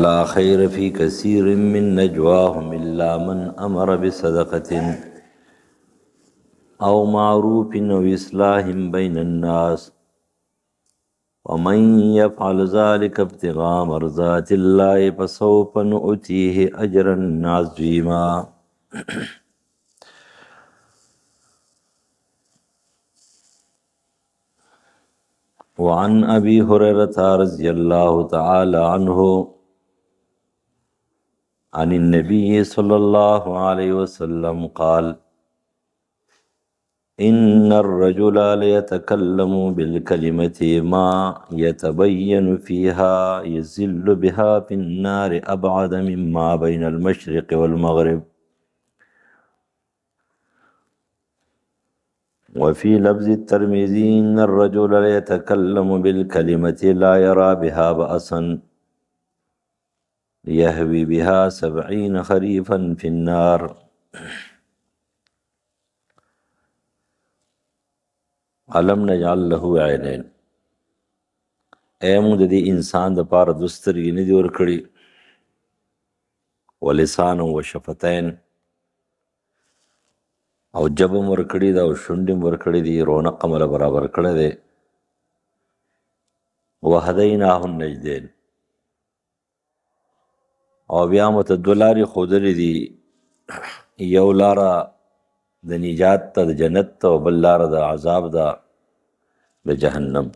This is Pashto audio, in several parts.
لا خير في كثير من نجواهم إلا من أمر بصدقة أو معروف أو إصلاح بين الناس ومن يفعل ذلك ابتغاء مرضات الله فسوف نؤتيه أجرا عظيما. وعن أبي هريرة رضي الله تعالى عنه عن النبي صلى الله عليه وسلم قال: إن الرجل ليتكلم بالكلمة ما يتبين فيها يزل بها في النار أبعد مما بين المشرق والمغرب. وفي لفظ الترمذي: إن الرجل ليتكلم بالكلمة لا يرى بها بأسا يهوي بها 70 خريفا في النار. علم نجعل له عینین. اے مونږ د دې انسان د پاره دوه سترګې نه دي ورکړي، ولسان و شفتین، او جبه م ورکړي ده او شونډې م ورکړي دي، رونق مله برابر کړی دی. وهدیناه النجدین، او بیا مو ته دوه لارې ښودلې دي، یو لاره د نجات ته د جنت ته، او بل لاره د عذاب ده د جهنم.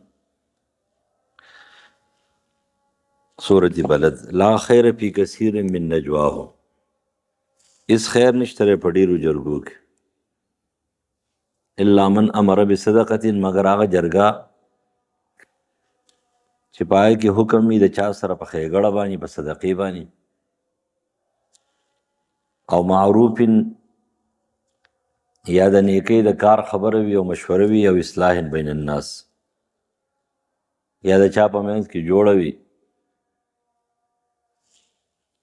سورة بلد. لا خیر فی کثیر من نجواهم، اس خیر نشته په ډیرو جرګو کې، الا من امر بصدقه، مگر هغه جرګه چې پای کې حکم وي د چا سره په ښېګړه باندې، په صدقې باندې، او معروف یا د نیکۍ د کار خبره وي او مشوره وي، او اصلاح بین الناس یا د چا په منځ کې جوړه وي.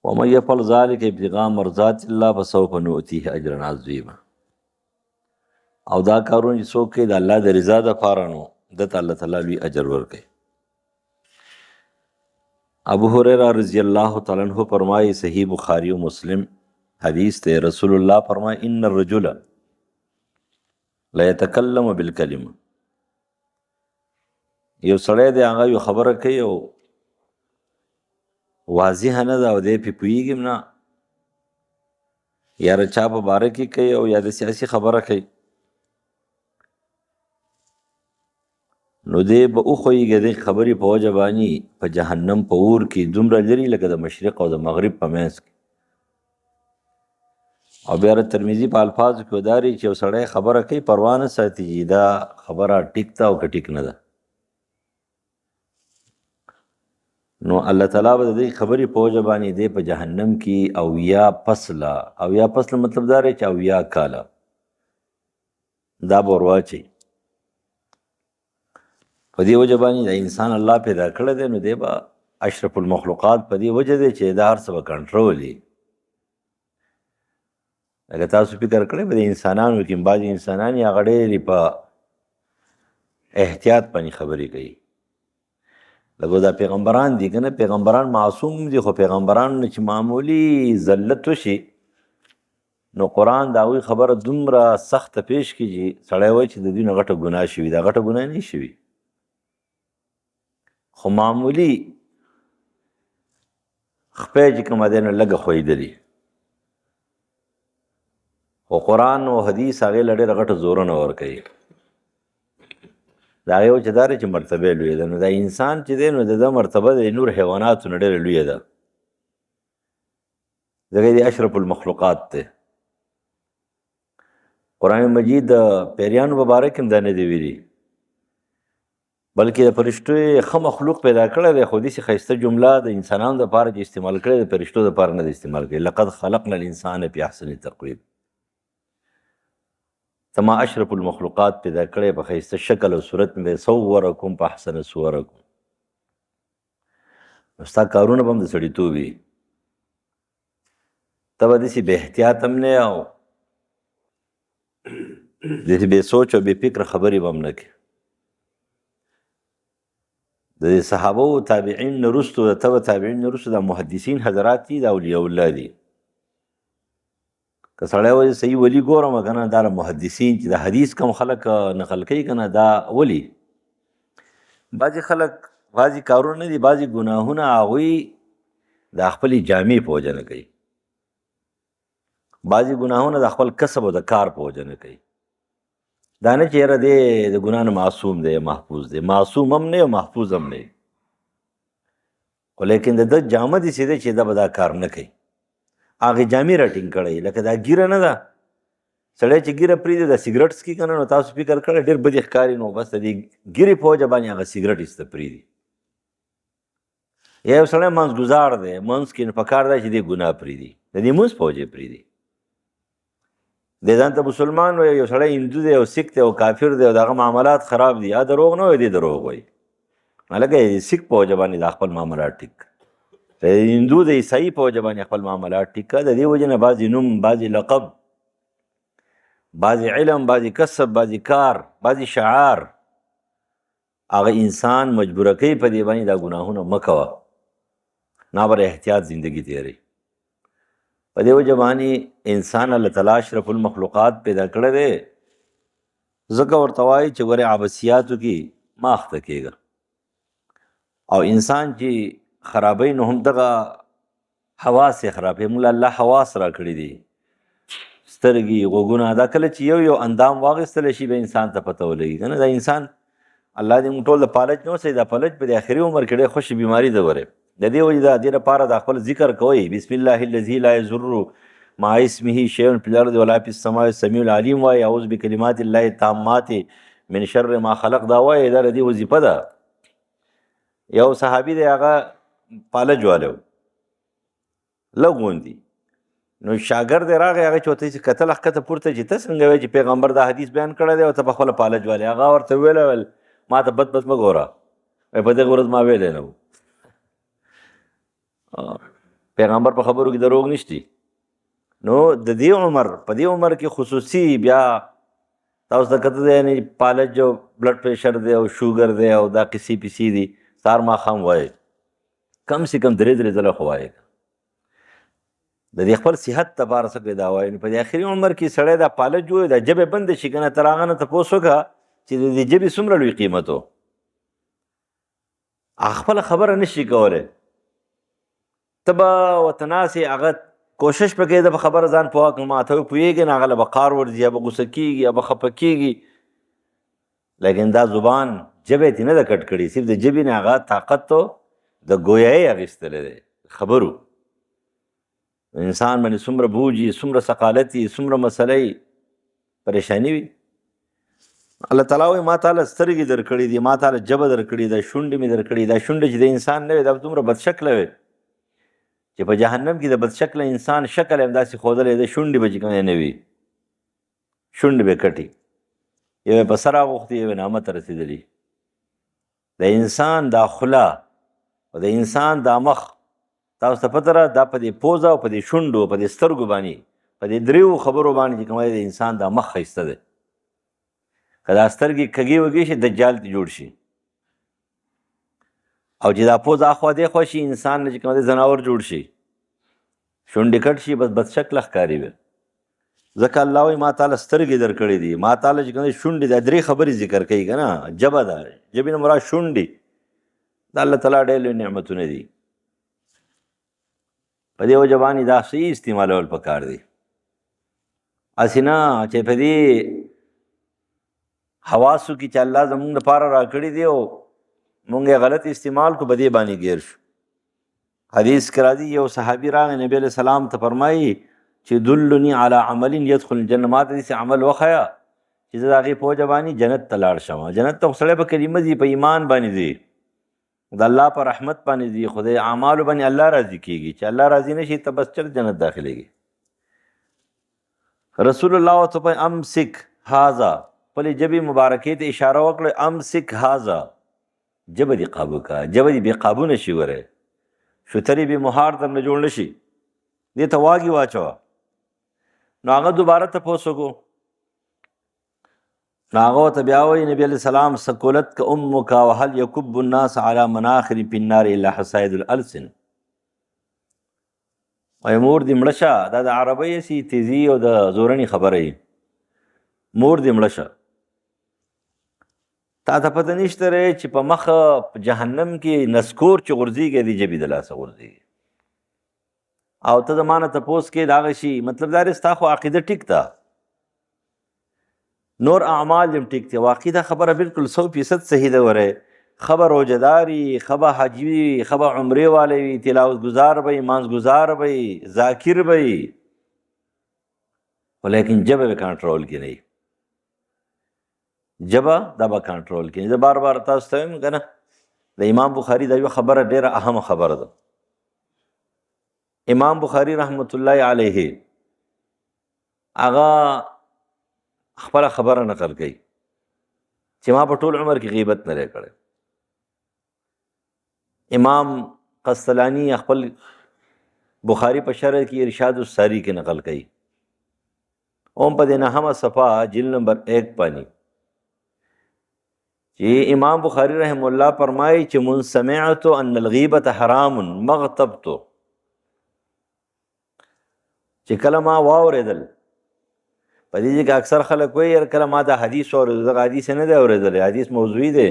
ومن یفعل ذلک ابتغاء مرضات الله فسوف نؤتیه اجرا عظیما. او دا کارونه چې څوک کوي د الله د رضا دپاره، نو دته الله تعالی لوی اجر ورکوي. ابو هریره رضی الله تعالی عنہ فرمایي، صحیح بخاری و مسلم حدیث ته، رسول الله فرمایي: ان الرجل لیتکلم بالکلمه، یو سړی دی هغه یو خبره کوي او واضحه نه ده او دی پې پوهېږي نه، یا د چا په باره کې کوي او یا د سیاسي خبره کوي، نو دی به وښویږي د خبرې په وجه باندې په جهنم په اور کې دومره لري لکه د مشرق او د مغرب په منځ کې. او بیا د ترمذي په الفاظو کې وداري چې یو سړی خبره کوي پروا نه ساتي چې دا خبره ټیک ده او که ټیک نه ده، نو الله تعالی به د دې خبرې په وجه باندې دی په جهنم کې 90 فصله، 90 فصله مطلب دا دی چې 90 کاله دا به ور واچوي. په دې وجه باندې د انسان الله پیدا کړی دی، نو دی به اشرف المخلوقات په دې وجه دی چې دا هر څه به کنټرولي. لکه تاسو فکر کړی به د انسانانو کې بعضې انسانان یې هغه ډېرې په احتیاط باندې خبرې کوي. لکه دا پیغمبران دي که نه، پیغمبران معصوم دي، خو پیغمبرانو نه چې معمولي زلت وشي نو قرآن د هغوی خبره دومره سخته پیش کړي چې سړی وایي چې د دوی نه غټه ګناه شوي. دا غټه ګناه نه شوي، خو معمولي خپې چې کومه دی نو لږه ښویېدلي، خو قرآن او حدیث هغې له ډېره غټه زورونه ورکوي. د هغې وجه دا دی چې مرتبه یې لویه ده. نو دا انسان چې دی نو د ده مرتبه د نور حیواناتو نه ډېره لویه ده، ځکه د اشرف المخلوقات دی. قرآن مجید د پیریانو په باره کې هم دا نه دی ویلي، بلکې د فرشتو یې ښه مخلوق پیدا کړی دی، خو داسې ښایسته جمله د انسانانو دپاره چې استعمال کړی د فرشتو دپاره نه دی استعمال کړی. لقد خلقنا الانسان فی احسن تقویم. ته ما اشرف المخلوقات پیدا کړی په ښایسته شکل او صورت مې صورکم په احسن صورکم. نو ستا کارونه به هم د سړیتوب وي، ته به داسې بې احتیاط هم نه او داسې بې سوچ او بې فکره خبرې به هم نه کوې. د صحابه او تابعین نه وروسته د تبع تابعین نه وروسته د محدثین حضرات دي د اولیاء الله دي. که سړی وایي صحیح ولی ګورم که نه دا محدثین چې د حدیث کم خلک نقل کوي که نه دا ولی. بعضې خلک بعضې کارونه دي بعضې ګناهونه هغوی د خپلې جامې په وجه نه کوي، بعضې ګناهونه د خپل کسب او د کار په وجه نه کوي. دا نه چې یاره دی د ګناه نه معصوم دی محفوظ دی، معصوم هم نه او محفوظ هم نه، خو لیکن د ده جامه داسې دی چې دا به دا کار نه کوي، هغې جامې راټینګ کړی. لکه دا ګیره نه ده، سړی چې ګیره پرېږدي د سګرټ څکي که نه نو تاسو فکر کړی ډېر بدې ښکاري، نو بس د دې ګیرې په وجه باندې هغه سګرټ ایسته پرېږدي. یا یو سړی منځګزار دی، منځ کې نو پکار دی چې دې ګناه پرېږدي، د دې منځ په وجه پرېږدي. دی ځان ته مسلمان وایي، یو سړی هندو دی او سیک دی او کافر دی او د هغه معاملات خراب دي، یا دروغ نه وایي دی دروغ وایي. هلکه سیک په وجه باندې دا خپل معاملات ټیک، د هندو د عیسایي په وجه باندې خپل معاملات ټیک کړه. د دې وجه نه بعضې نوم، بعضې لقب، بعضې علم، بعضې کسب، بعضې کار، بعضې شعار هغه انسان مجبوره کوي په دې باندې دا ګناهونه مه کوه، نابر احتیاط زندگی تیری. په دې وجه باندې انسان الله تعالی اشرف المخلوقات پیدا کړی دی، ځکه ورته وایي چې ګورې عبثیاتو کې مه اخته کېږه. او انسان چې خرابوي نو هم دغه حواس یې خرابوي. موږ الله حواس را کړي دي، سترګې، غوږونه. دا کله چې یو اندام واخیستلی شي به انسان ته پته ولګي که نه. دا انسان الله دې موږ ټول د فالج نه اوسئ، دا فالج په د آخري عمر کې ډېر خوشي بیماري ده. ورې د دې وجې د دې لپاره د خپل ذکر کوئ، بسم الله الذي لا يضر مع اسمه شیء فی الارض ولا فی السماء السمیع العلیم وایي، اعوذ بکلمات الله التامات من شر ما خلق. دا وایي دا د دې وظیفه ده. یو صحابي دی هغه فالج والی و، لږ غوندي، نو شاګرد یې راغی، هغه چې ورته یې کتل ښکته پورته چې ته څنګه وایې چې پیغمبر دا حدیث بیان کړی دی او ته پخپله فالج والی. هغه ورته ویل ما ته بد بد مه ګوره، په دغه ورځ ما ویلی نه و. پیغمبر په خبرو کې دروغ نشتی. نو د دې عمر، په دې عمر کې خصوصي بیا تاسو ته کته دی یعنې فالج او بلډ پریشر دی او شوګر دی او دا قصې پیسې دي، سهار ماښام وایي، کم سے کم 3 ځله خو وایي. د دې خپل صحت لپاره څه کوي دا وایي. په دې آخري عمر کې سړی دا فالج وایي، دا ژبې بندې شي که نه. تر هغه نه تپوس وکړه چې د دې ژبې څومره لوی قیمت و. خپله خبره نشي کولی، ته به ورته ناستې، هغه کوشش پکې ده په خبره ځان پوه کړم، ته پوهېږې نه، هغه له به قار ورځي یا به غوسه کېږي یا به خفه کېږي. لیکن دا زبان ژبه یې نه ده کټ کړي، صرف د ژبې نه هغه طاقت تو د ګویایي اخیستلی دی خبرو. انسان باندې څومره بوج وي، څومره ثقالت وي، څومره مسله پریشاني وي. الله تعالی وایي ما تعالی سترګې در کړي دي، ما تعالی ژبه در کړي ده، شونډې مې در کړي. دا شونډې چې د انسان نه وي دا دومره بدشکله وي چې په جهنم کې د بدشکله انسان شکل هم داسې ښودلی ده، شونډې به چې کوم نه وي، شونډې به کټي، یو یې په سر اغوښتي، یو یې نامه ته رسېدلي. د انسان دا خوله او د انسان دا مخ، تاسو ته پته ده دا په دې پوزه او په دې شونډو په دې سترګو باندې په دې 3 خبرو باندې چې کوم د انسان دا مخ ښایسته دی. که دا سترګې کږې وږې شي دجال ته جوړ شي، او چې دا پوزه اخوا دېخوا شي انسان نه چې کوم دی ځناور جوړ شي، شونډې کټ شي، بس بدشکله ښکاري وي. ځکه الله وایي ما تعالی سترګې در کړې دي، ما تعالی چې کوم دی شونډې، دا 3 خبرې ذکر کوي که نه. ژبه ده، ژبې نه مراد شونډې. د الله تعالی ډېر لوی نعمتونه دي. په دې وجه باندې دا صحیح استعمالول پکار دي. هسې نه چې په دې حواسو کې چې الله زمونږ دپاره راکړي دي او مونږ یې غلط استعمال کو، په دې باندې ګیر شو. حدیث کې راځي یو صحابي راغی نبی علیه السلام ته فرمایي چې دلني علی عمل يدخل الجنه، ما ته داسې عمل وښیه چې زه د هغې په وجه باندې جنت ته لاړ شم. جنت ته خو سړی په کلمه ځي، په ایمان باندې ځي، د الله په رحمت باندې ځي، خو د اعمالو باندې الله راضي کېږي. چې الله راضي نه شي ته بس چر جنت داخلېږي. رسول الله ورته وایي امسک هذا، خپلې ژبې مبارکې ته اشاره وکړه، امسک هذا، ژبه دې قابو کا، ژبه دې بې قابو نه شي. وری شترې بې مهار در نه جوړ نه شي، دې ته واګې واچوه. نو هغه دوباره تپوس وکړو، نو هغه ورته بیا وایي نبي علیه السلام ثقلتک امک وهل یکب الناس علی مناخر فی النار الا حصائد الالسن. وایي مور دې مړه شه، دا د عربۍ هسې تیزي او د زورنې خبره یي. مور دې مړه شه، تا ته پته نشته دی چې په مخه په جهنم کې نسکور چې غورځېږي د ژبې د لاسه غورځېږي. او ته زما نه تپوس کې د هغه شي مطلب دا دی ستا خو عقیده ټیک ده، نور اعمال هم ټیک دي، واقعي دا خبره بالکل 100% صحیح ده. وره خبر روجهداري، خبر حاجي وي، خبر عمرې والی وي، تلاوت گزار به وي، مانځ گزار به وي، ذاکر به وي، ولیکن ژبه به کنټرول کې نه وي. ژبه دا به کنټرول کې. زه بار بار تاسو ته وایم که نه، د امام بخاري دا یوه خبره ډېره اهمه خبره ده. امام بخاري رحمت الله علیه هغه خپله خبره نقل کوي چې ما په ټول عمر کې غیبت نه دی کړی. امام قسطلاني خپل بخاري په شرح کې ارشاد الساری کې نقل کوي، اوم په دې 9 صفحه جلد نمبر 1 باندې چې امام بخاري رحم الله فرمایي چې من سمعت ان الغیبة حرام مغتبت، چې کله ما واورېدل په دې کې اکثر خلک وایي یار کله ما دا حدیث واورېدل، دغه حدیث نه دی اورېدلی، حدیث موضوعي دی،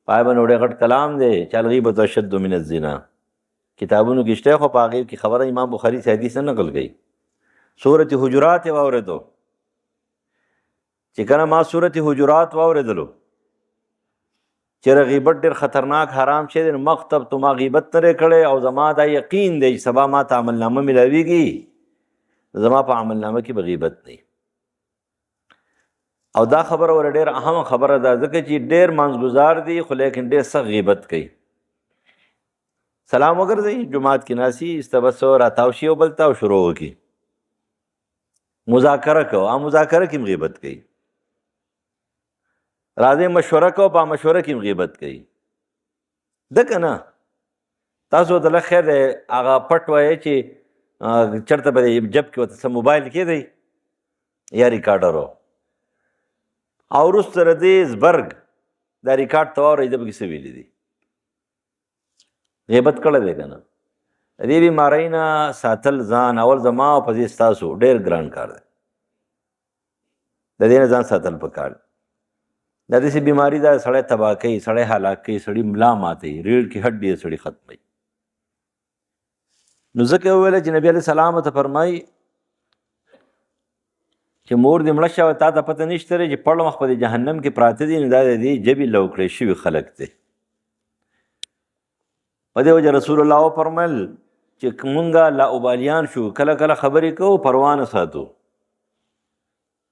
پای باندې ډېر غټ کلام دی چې الغیبة اشد من الزنا. کتابونو کې شته خو په هغې کې خبره امام بخاري چې حدیث نه نقل کوي. سورت حجرات یې واورېدو، چې کله ما سورت حجرات واورېدلو چې غیبت ډېر خطرناک حرام شی دی، مغتب تو ما غیبت نه دی کړی او زما دا یقین دی چې سبا ما ته عملنامه ملاویږي، زما په عملنامه کې به غیبت نه. او دا خبره ور ډېر اهمه خبره ده ځکه چې ډېر مانځګزار دي خو لیکن ډېر سخت غیبت کوي. سلام وګرځئ جماعت کې ناسي استبسو راتاو شي او بل ته شروع وکړي مذاکره کو، مذاکره کې غیبت کوي. راځي مشوره کو، په مشوره کې غیبت کوي. ده که نه تاسو ته لږ خیر دی هغه پټ وایي چې چېرته به جب کې ورته څه موبایل کې دی یا ریکارډر او وروسته د دې زبرګ دا ریکارډ ته واورئ ده به کې څه ویلي دي. غیبت کړی دی که نه. د دې بیمارۍ نه ساتل ځان اول زما او په دې ستاسو ډېر ګران کار دی. د دې نه ځان ساتل پکار دی. دا داسې بیماري ده سړی تباه کوي، سړی هلاک کوي، سړي ملا ماتوي، ریړ کې هډ یې سړي ختموي. نو ځکه یې وویله چې نبي علیه السلام ته فرمایي چې مور دې مړه شه تا ته پته نشته دی چې پړ مخ په دې جهنم کې پراته دي، نو دا د دې ژبې لو کړی شوي خلک دی. په دې وجه رسول الله وفرمیل چې مونږه لاابالیان شو، کله کله خبرې کوو پروا نه ساتو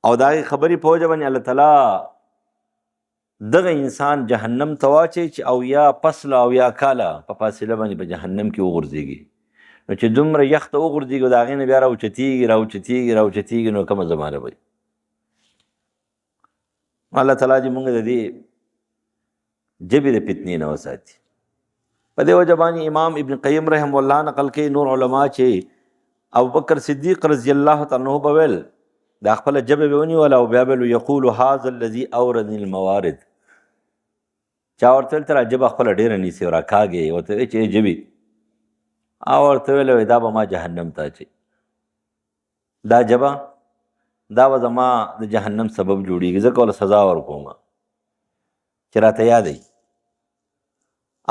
او د هغې خبرې په وجه باندې الله تعالی دغه انسان جهنم ته واچوي چې 80 کاله په فاصله باندې په جهنم کې وغورځېږي. نو چې دومره یخ ته وغورځېږي د هغې نه بیا راوچتېږي نو کومه زمانه به الله تعالی دې مونږ د دې ژبې د فتنې نه وساتي. په دې وجه باندې امام ابن قیم رحم الله نقل کوي نور علما چې ابوبکر صدیق رضی الله تعالی عنہ به ویل دا خپله ژبه به ونیوله او بیا به ویل یقول هذا الذي اوردني الموارد. چا ورته ویل ته را ژبه خپله ډېره نیسي او راکاږې ورته وایي چې ژبې او ورته ویل دا به ما جهنم ته اچوي، دا ژبه دا به زما د جهنم سبب جوړېږي، ځکه وله سزا ورکوم چې راته یادوي.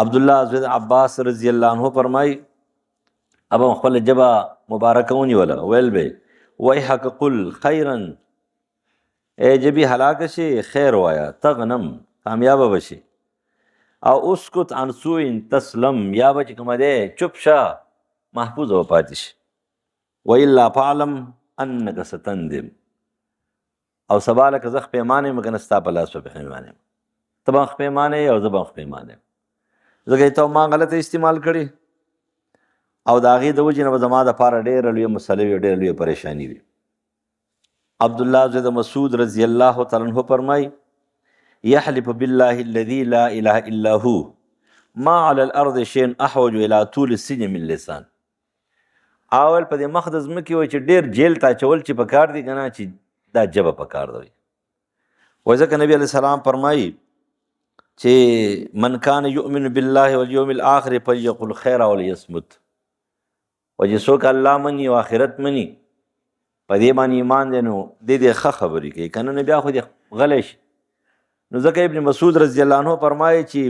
عبدالله بن عباس رضی الله عنه فرمایي ابه خپله ژبه مبارکه ونیوله ویل به ویحک قل خیرا، ای ژبې هلاکه شي خیر وایه، تغنم کامیابه بشي، او اسکت عن سوء تسلم، یا به چې کومه دی چپ شه محفوظ به پاتې شي، والا فاعلم انک ستندم، او سبا لکه زه خپیمانه یم که نه ستا په لاس به پښیمانه یم، ته به خپیمانه یې او زه به خپیمانه یم، ځکه ته ما غلطه استعمال کړي او د هغې د وجې نه به زما دپاره ډېره لویه مسله وي، ډېره لویه پریشاني وي. عبدالله زید مسعود رضی الله تعالی عنہ فرمایي یحلف بالله الذي لا اله الا هو ما على الارض شيء احوج الى طول السن من لسان. اول په دې مخ د ځمکې وایي چې ډېر جیل ته اچول چې پکار دي که نه چې دا ژبه پکار ده. ځکه نبی علیه السلام فرمایي چې من کان یؤمن بالله والیوم الاخر فلیقل خیرا ولیصمت، و چې څوک الله مني او آخرت مني په دې باندې ایمان دی نو دې ښه خبرې کوي، که نه نو بیا خو دې غلی شي. نو ځکه ابن مسعود رضی الله عنه فرمایي چې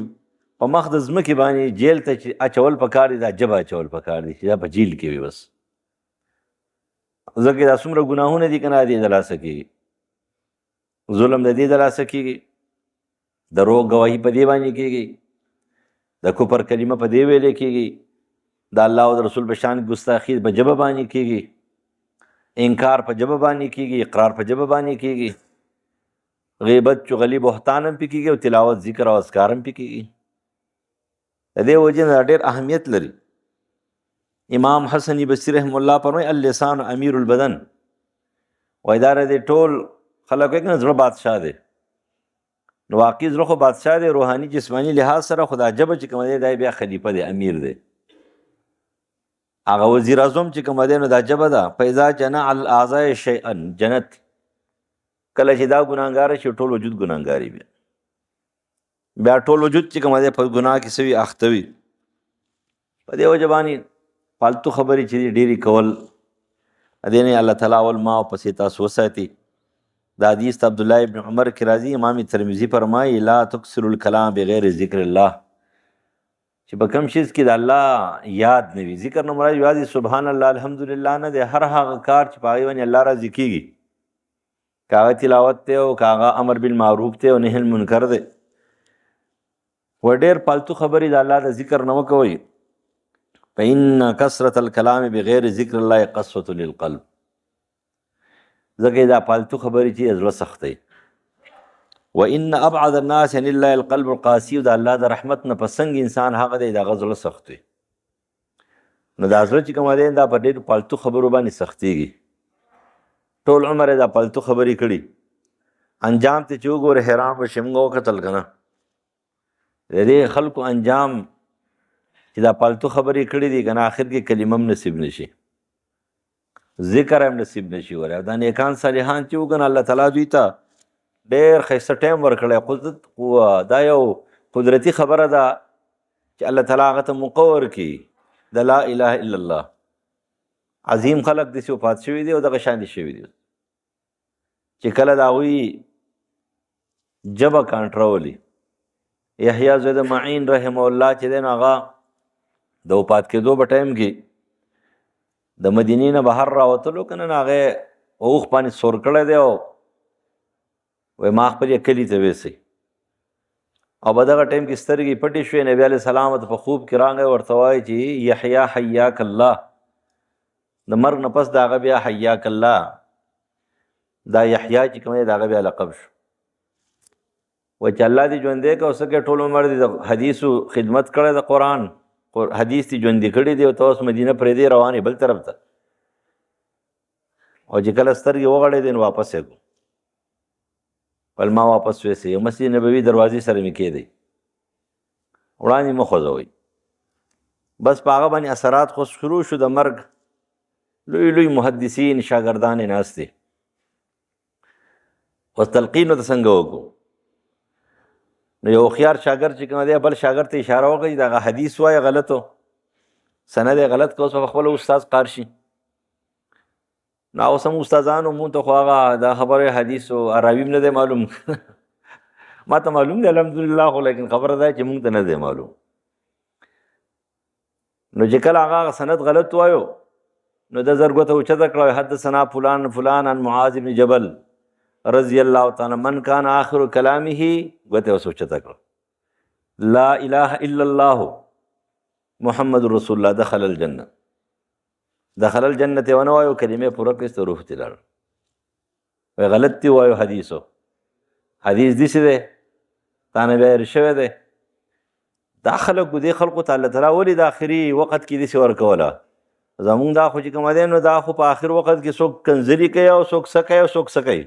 په مخ د ځمکې باندې جیل ته چې اچول پکار دي دا ژبه اچول پکار دي چې دا په جیل کې وي بس، ځکه دا څومره ګناهونه دي که نه دې د لاسه کېږي، ظلم د دې د لاسه کېږي، دروغ ګواهي په دې باندې کېږي، د کفر کلمه په دې ویلې کېږي، د الله او د رسول په شان ګستاخي په ژبه باندې کېږي، انکار په ژبه باندې کېږي، اقرار په ژبه باندې کېږي، غیبت چغلي بهتان هم پې کېږي او تلاوت ذکر او اذکار هم پې کېږي. د دې وجې نه ډېر اهمیت لري. امام حسن بصري رحم الله فرمایي اللسان امیر البدن، وایي دا د ټول خلک وایي که نه زړه بادشاه دی، نو واقعي زړه خو بادشاه دی روحاني جسماني لحاظ سره، خو دا ژبه چې کومه دی دا بیا خلیفه دی، امیر دی، هغه وزیر اعظم چې کومه دی نو دا ژبه ده. فاذا جنع الاعضاء شیئا جنت، کله چې دا ګناهګاره شي ټول وجود ګناهګاري بیا ټول وجود چې کومه دی په ګناه کې سوي اخته وي. په دې وجه باندې فالتو خبرې چې دي ډېرې کول دې نه الله تعالی اول ما پسې تاسو وساتي. دا حدیث عبدالله ابن عمر کې راځي، امام ترمذي فرمایي لا تکثروا الکلام بغیر ذکر الله، چې په کوم شیز کې د الله یاد نه وي، ذکر نه مراد یوازې سبحان الله الحمدلله نه دی، هر هغه کار چې په هغې باندې الله راضي کېږي، که هغه تلاوت دی او که هغه امر بالمعروف دی او نهي المنکر دی، و ډېر پالتو خبرې د الله د ذکر نه وکوئ. فإن کثرة الکلام بغیر ذکر الله قسوة للقلب، ځکه دا پالتو خبرې چې زړه سختوي. وإن ابعد الناس عن الله القلب القاسي، د الله د رحمت نه په څنګ انسان هغه دی د هغه زړه سخت وي. نو دا زړه چې کومه دی دا په ډېرو پالتو خبرو باندې سختېږي، ټول عمر یې دا پالتو خبرې کړي، انجام ته چې وګوره حیران به شي. موږ وکتل که نه د دې خلکو انجام چې دا پالتو خبرې کړي دي که نه، آخر کې کلمه هم نصیب نشي، ذکر هم نصیب نشي وری. دا نیکان صالحان چې وګنه الله تعالی دوی ته ډېر ښایسته ټایم ورکړی، دا یو قدرتي خبره ده چې الله تعالی هغه ته موقع ورکړي د لا اله الا الله. عظیم خلک داسې وفات شوي دي او دغه شان دي شوي دي چې کله د هغوی ژبه کنټرولي. یحیی زید معین رحمه الله چې دی نو هغه د وفات کېدو په ټایم کې د مدینې نه بهر راوتلو که نه هغې اوښ باندې سور کړی دی او وایي ما خپلې کلي ته ویسئ، او په دغه ټایم کې سترګې پټې شوې، نبي علیه السلام ته په خوب کې راغی، ورته وایي چې یحیی حیاک الله، د مرګ نه پس د هغه بیا حیاک الله، دا یحیی چې کوم دی د هغه بیا لقب شو. و چې الله دې ژوندی که او څه کوې ټول عمر دې د حدیثو خدمت کړی، د قرآن حدیث دې ژوندي کړي دي او ته اوس مدینه پرېږدې روانې بل طرف ته، او چې کله سترګې وغړېدې نو واپس یې کړو، ول ما واپس ویسې. یو مسجد نبوي دروازې سره مې کېدی، وړاندې مه خوځوئ. بس په هغه باندې اثرات خو شروع شو د مرګ. لوی لوی محدثین شاګردان یې ناست دي، اوس تلقین ورته څنګه وکړو؟ نو یو هوښیار شاګرد چې کوم دی بل شاګرد ته اشاره وکړي چې دغه حدیث وایه غلطو سند یې غلط که اوس په خپله استاد قار شي. نو اوس هم استادانو مونږ ته خو هغه دا خبره حدیث او راوي هم نه دی معلوم ما ته معلوم دی الحمدلله، خو لیکن خبره دا چې مونږ ته نه دی معلوم. نو چې کله هغه سند غلط وایو نو د زر ګوته اوچته کړه، حدثنا فلان فلان عن معاذ بن جبل رضی الله تعالی من کان آخر کلامه، ګوته اوس اوچته کړه لا اله الا الله محمد رسول الله دخل الجنه. دخل الجنه ته ونه وایو کلمې پوره کړې ته روح ته لاړ، وایي غلط دی وایو حدیثو، حدیث داسې دی تا نه بیا هېر شوی دی. دا خلکو دې خلقو ته الله تعالی ولې د آخري وخت کې داسې ورکوله؟ زمونږ دا خو چې کومه دی نو دا خو په آخر وخت کې څوک کنځلي کوي او څوک څه کوي او څوک څه کوي،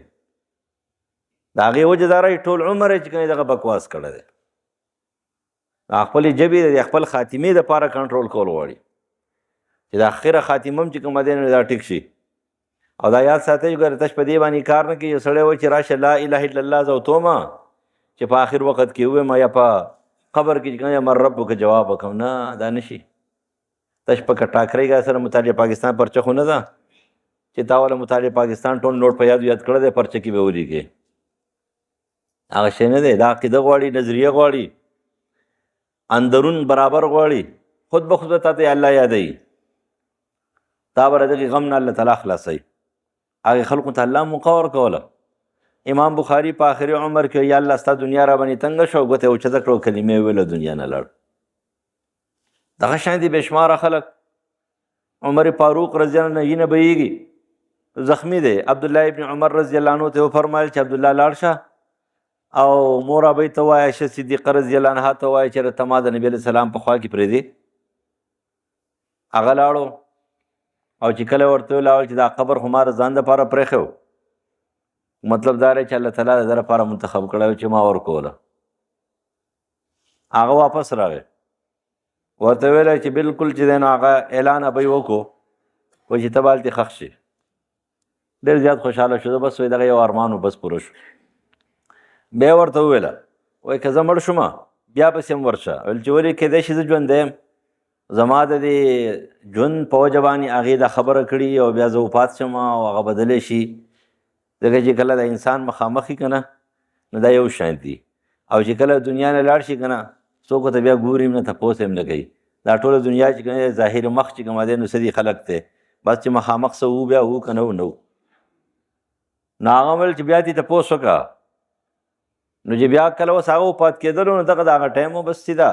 د هغې وجه دا رایي ټول عمر یې چې کوي دغه بکواس کړی دی. خپلې ژبې د خپل خاتمې دپاره کنټرول کول غواړي چې د اخره خاتمه هم چې کومه دی نو دا ټیک شي، او دا یاد ساتئ ګوره تش په دې باندې کار نه کوي یو سړی وایي چې راشه لا اله الا الله زه وتومه چې په آخر وخت کې ووایم یا په قبر کې چې یا من ربک جواب وکړم نه دا نشي تش په ټاکرۍ سره مطالعه پاکستان پرچه خو نه ده چې تا والا مطالعه پاکستان ټول نوټ په یاد کړی دی پرچه کې به ولیکې هغه شی نه دی دا عقیده غواړي نظریه غواړي اندرون برابر غواړي خود به خود ته الله یادوي تا به دغې غم نه الله تعالی خلاصوي هغې خلقو ته الله موقع ورکوله امام بخاري په آخري عمر کې یا الله ستا دنیا را باندې تنګه شو ګوته یې اوچته کړو کلمې ویله دنیا نه لاړ دغه شان دي بې شماره خلک عمر فاروق رضی الله عنه نه بهیږي زخمی دی عبدالله ابن عمر رضی الله عنه ته وفرمایل چې عبدالله لاړ شه او مور ابۍ ته وایه عایشه صدیقه رضی الله عنها ته وایه چې ته ما د نبي علیه السلام په خوا کې پرېږدې هغه لاړو او چې کله ورته ولاړ چې دا قبر خو ما د ځان دپاره پرېښی و مطلب دا دی چې الله تعالی د ده لپاره منتخب کړی و چې ما ورکوله هغه واپس راغی ورته ویلی چې بلکل چې دی نو هغه اعلان ابۍ وکړو وایي چې ته به هلتې ښخ شي ډېر زیات خوشحاله شو بس وایي دغه یو ارمان و بس پوره شو بیا ورته وویله وایي که زه مړ شومه بیا پسې هم ورشه ویل چې ولې کیدای شي زه ژوندی یم زما د دې ژوند په وجه باندې هغې دا خبره کړي او بیا زه وفات شم او هغه بدلی شي ځکه چې کله د انسان مخامخ وي که نه نو دا یو شان دي او چې کله دنیا نه لاړ شي که نه څوک ورته بیا ګوري هم نه تپوس هم نه کوي دا ټوله دنیا چې که ظاهر مخ چې کومه دی نو څه دي خلک دی بس چې مخامخ څه وو بیا وو که نه نو نو هغه ویل چې بیا دې تپوس وکړه نو چې بیا کله اوس هغه وفات کېدلو نو دغه د هغه ټایم و بس سیده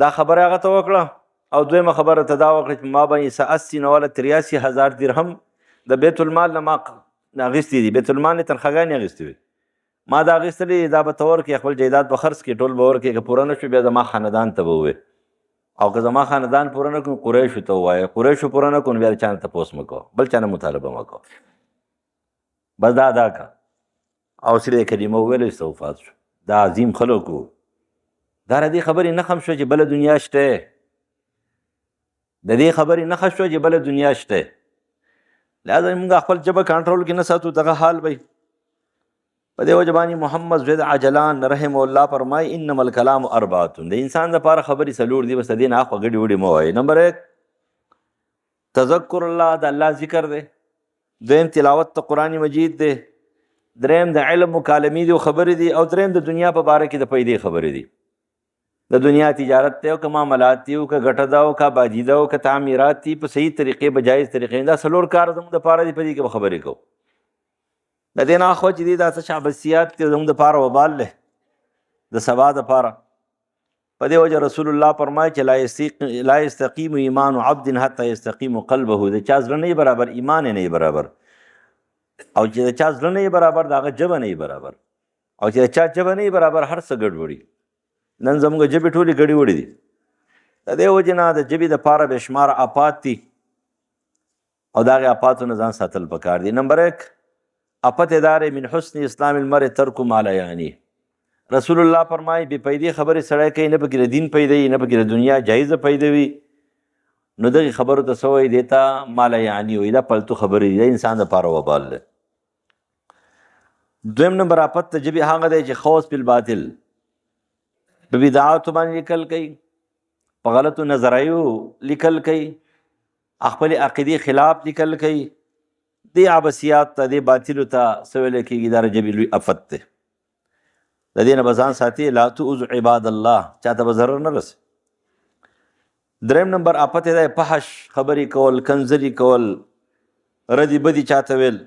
دا خبره هغه ته وکړه او دویمه خبره ته دا وکړه چې ما باندې 83,083 درهم د بیت المال نه ما اخیستي دي بیت المال نه تنخواګانې اخیستې وي ما دا اخیستلي دا به ته ورکړې خپل جایداد به خرڅ کړې ټول به ورکړې که پوره نه شو بیا زما خاندان ته به ووایې او که زما خاندان پوره نه کړو قریشو ته ووایې قریشو پوره نه کړو نو بیا د چا نه تپوس مه کوه بل چا نه مطالبه مه کوه بس دا ادا که او سره کلمه وویله چې وفات شو دا عظیم خلک وو دا د دې خبرې نښه شوه چې بله دنیا شته د دې خبرې نښه شوه چې بله دنیا شته لہذا موږ خپل ژبه کنټرول کې نه ساتو دغه حال وي په دې وجه باندې محمد زید عجلان رحمه الله فرمایي انما الکلام اربعة د انسان دپاره خبرې څلور دي بس د دې نه اخوا ګډې وډې مه وایي نمبر 1 تذکر الله د الله ذکر دی دویم تلاوت د قرآن مجید دی دریم د علم مکالمې دي او خبرې دي او دریم د دنیا په باره کې د پیدې خبرې دي د دنیا تجارت دی او که معاملات دي او که ګټه ده او که آبادي ده او که تعمیرات دي په صحیح طریقې په جایز طریقې دا څلور کار زموږ دپاره دي په دې کې به خبرې کوو د دې نه اخوا چې دي دا څه شعبسیات دي زموږ دپاره وبال دی د سبا دپاره په دې وجه رسول الله فرمایي چې لا یستقیم ایمان عبد حتی یستقیم قلبه د چا زړه نه برابر ایمان نه برابر او چې د چا زړه نه برابر د هغه ژبه نه برابر او چې د چا ژبه نه برابر هر څه ګډوډي نن زموږ ژبې ټولې ګډې وډې دي د دې وجې نه د ژبې دپاره بې شماره آفات دي او د هغې آفاتو نه ځان ساتل پکار دي نمبر 1 آفت ادارې من حسن اسلام المرء ترک ما لا یعنی رسول الله فرمایي بې پیدې خبرې سړی کوي نه پکې د دین پیدا وي نه پکې د دنیا جایزه پیدا وي نو دغې خبرو ته څه وایي دې ته ما لا یعنی وایي دا پلتو خبرې دي د انسان دپاره وبال دی دویم نمبر آفت د ژبې هغه دی چې خوص بالباطل په بدعاتو باندې لیکل کوي په غلطو نظریو لیکل کوي خپل عقیدې خلاف لیکل کوي دې عبثیات ته دې باطلو ته څه ویلی کېږي دا د ژبې لوی آفت دی د دې نه به ځان ساتي لا تؤذوا عباد الله چاته به ضرر نه رسي دریم نمبر آفت دی فحش خبرې کول کنځلي کول ردي بدي چاته ویل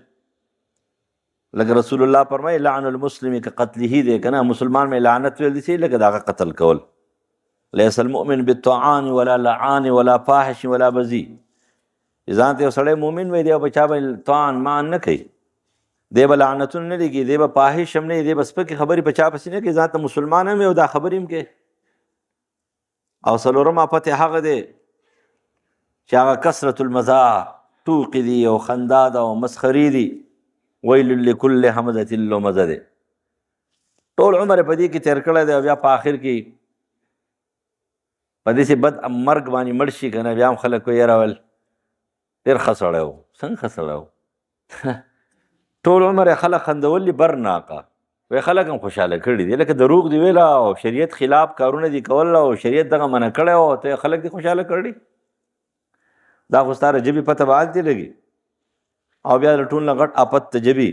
لکه رسول الله فرمایي لعن المسلم كقتله دی که نه مسلمان مې لعنت ویل دي لکه د هغه قتل کول لیس المؤمن بالطعان ولا لعان ولا فاحش ولا بذی ځان ته یو سړی مؤمن وی دی او په چا باندې طعن مان نه کوي دی به لعنتونه نه لګي دی به فاحش هم نه دی به سپکې خبرې په چا پسې نه کوي ځان ته مسلمان هم او دا خبرې هم کوي او څلورم آفت هغه دی چې هغه کثرت المزاح ټوقې دي او خندا ده او مسخرې دي ویل لکل همزة لمزه دی ټول عمر په دې کې تیر کړی دی او بیا په آخر کې په داسې بد مرګ باندې مړ شي که نه بیا هم خلک وایي یاره ول ډېر ښه سړی و څنګه ښه سړی و ټول عمر خلک خندولي برناقه وای خلک هم خوشحاله کړي دي لکه دروغ دی ویله او شریعت خلاف کارونه دي کول او شریعت دغه منع کړی او ته خلک دي خوشحاله کړي دا خو ستا د ژبې پته به هلتې لګي او بیا د ټول نه غټ آفت د ژبې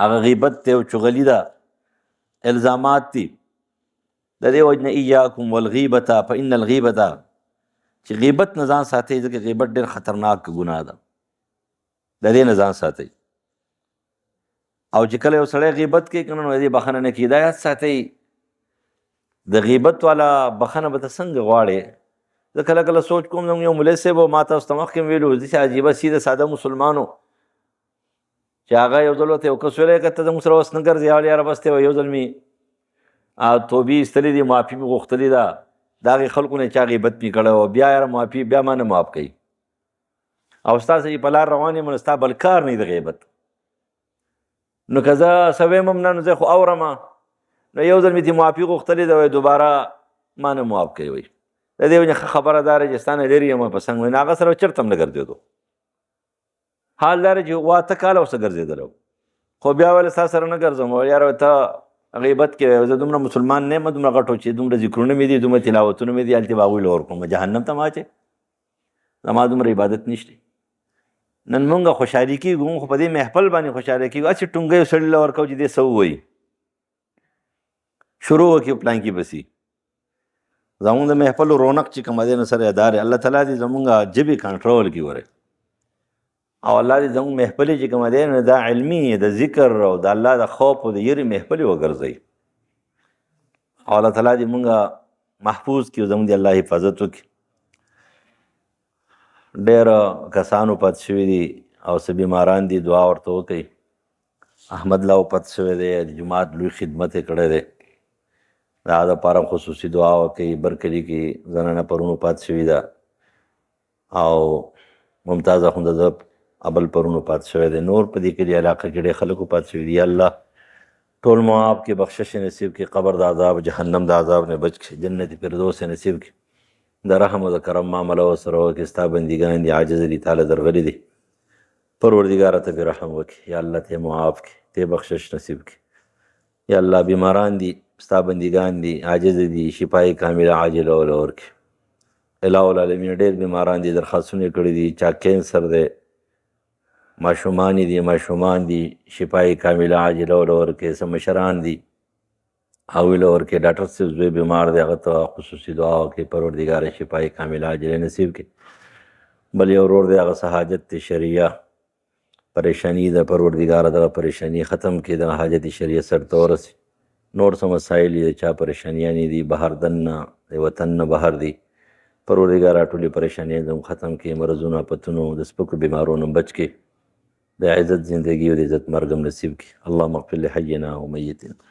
هغه غیبت دی او چغلي ده الزامات دي د دې وجه نه ایاکم والغیبته فان الغیبته چې غیبت نه ځان ساتئ ځکه غیبت ډېر خطرناک ګناه ده د دې نه ځان ساتئ او چې کله یو سړی غیبت کوي که نه نو د دې بخښنه نه کي هدایت ساتئ د غیبت والا بخښنه به ته څنګه غواړې زه کله کله سوچ کوم زموږ یو مولوي صاحب و ما تاسو ته مخکې ویلو داسې عجیبه سیده ساده مسلمانو چې هغه یو ځل ورته یو کس ویلی که ته زموږ سره اوس نه ګرځې اول یاره بس دی یو ځل مې توبې ایستلې دي معافي مې غوښتلې ده د هغې خلکو نه چا غیبت مې کړی و بیا یاره معافي بیا ما نه معاف کوي او ستا چې په لار روان یم نو ستا بل کار نه د غیبت نو که زه څه ویم هم نه نو زه خو اورم نو یو ځل مې ترې معافي غوښتلې ده وایي دوباره ما نه معاف کوي وایي د دې وجه ښه خبره دا ده چې ستا نه لرې یم په څنګ وایي نو هغه سره چېرته هم نه ګرځېدو حال دا دی چې 8 کاله ورسره ګرځېدلی خو بیا ولې ستا سره نه ګرځم یاره ته غیبت کې زه دومره مسلمان نه یم دومره غټو چې دومره ذکرونه مې دي دومره تلاوتونه مې دي هلتې به هغوی له ورکوم جهنم ته ما اچې زما دومره عبادت نشته نن مونږ خوشحالي کېږو مونږ خو په دې محفل باندې خوشحاله کېږو هسې ټونګۍ سړي له ورکوو چې دې څه ووایي شروع وکړي پلانکي پسې زمونږ د محفلو رونق چې کومه دی نو سره ادار الله تعالی دې زمونږ ژبې کنټرول کړي وری او الله دې زمونږ محفلې چې کومه دی نو دا علمي د ذکر او د الله د خوف او د یرې محفلې وګرځوي او الله تعالی دې مونږ محفوظ کړي زمونږ د الله حفاظت وکړي ډېر کسانو پات شوي دي او څه بیماران دي دعا ورته وکړئ احمد لا پات شوی دی د جومات لوی خدمت یې کړی دی د هغه دپاره خصوصي دعا وکړئ برکلي کې زنانه پرونو پات شوي ده او ممتاز اخونده ده ابل پرونو پات شوی دی نور په دې کلي علاقه کې ډېر خلکو پات شوي دي یا الله ټول معاف کې بخشش نصیب کې قبر د عذاب جهنم د عذاب نه بچ کړي جنت فردوس نصیب کړي د رحم او د کرم معامله ورسره وکړي ستا بندګان دي عاجز دي تاله درغلي دي پروردګاره ته پرې رحم وکړي یا الله ته معاف کړي ته بخشش نصیب کړي یا الله بیماران دي ستا بندګان دي عاجز دي شفای کامله عاجله وله ورکړي الهو العالمین ډېر بیماران دي درخواستونه یې کړي دي چا کینسر دی ماشومان دي شفای کامله عاجله وله ورکړي څه مشران دي هغوی له ورکړي ډاکټر صاحب زوی بیمار دی هغه ته خصوصي دعا وکړي پروردګاره شفای کامله عاجله نصیب کړي بل یو ورور دی هغه څه حاجت دی شریعه پریشانی ده پروردګاره دغه پریشانی ختم کړي دغه حاجت شریعه سرته ورسي نور څه مسایل دي چا پریشانیانې دي بهر دننه د وطن نه بهر دي پروردګاره ټولې پریشانۍ زموږ ختم کړي مرضونو آفتونو د سپکو بیمارونو بچ کړي د عزت زندگی او د عزت مرګ هم نصیب کړي اللهم اغفر لحینا ومیتنا